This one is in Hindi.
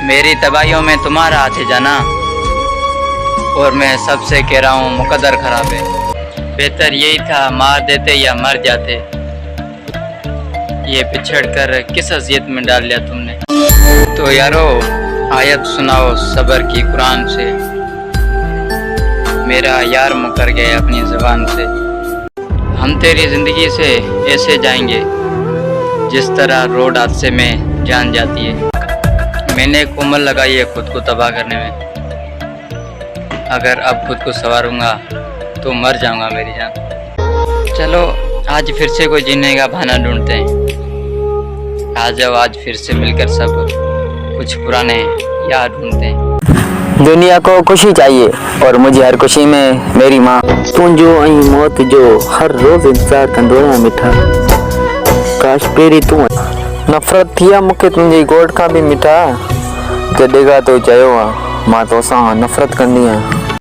मेरी तबाहियों में तुम्हारा हाथ है जाना, और मैं सबसे कह रहा हूँ मुकद्दर खराब है। बेहतर यही था मार देते या मर जाते। ये पिछड़ कर किस अज़ियत में डाल लिया तुमने। तो यारो आयत सुनाओ सब्र की कुरान से, मेरा यार मुकर गया अपनी ज़बान से। हम तेरी ज़िंदगी से ऐसे जाएंगे जिस तरह रोड हादसे में जान जाती है। मैंने एक उम्र लगाई है खुद को तबाह करने में, अगर अब खुद को संवारूंगा तो मर जाऊंगा मेरी जान। चलो आज फिर से कोई जीने का बहाना ढूंढते हैं। आ जाओ आज फिर से मिलकर सब कुछ पुराने याद ढूंढते हैं। दुनिया को खुशी चाहिए और मुझे हर खुशी में मेरी माँ तुंहिंजो ऐं मौत जो हर रोज़ इंतज़ारु कंदो आहियां मिठा। काश पहिरीं तूं नफ़रत थी आहे मूंखे तुंहिंजी गोड़ खां बि मिठा। जॾहिं खां तो चयो आहे मां तोसां नफ़रत कंदी आहियां।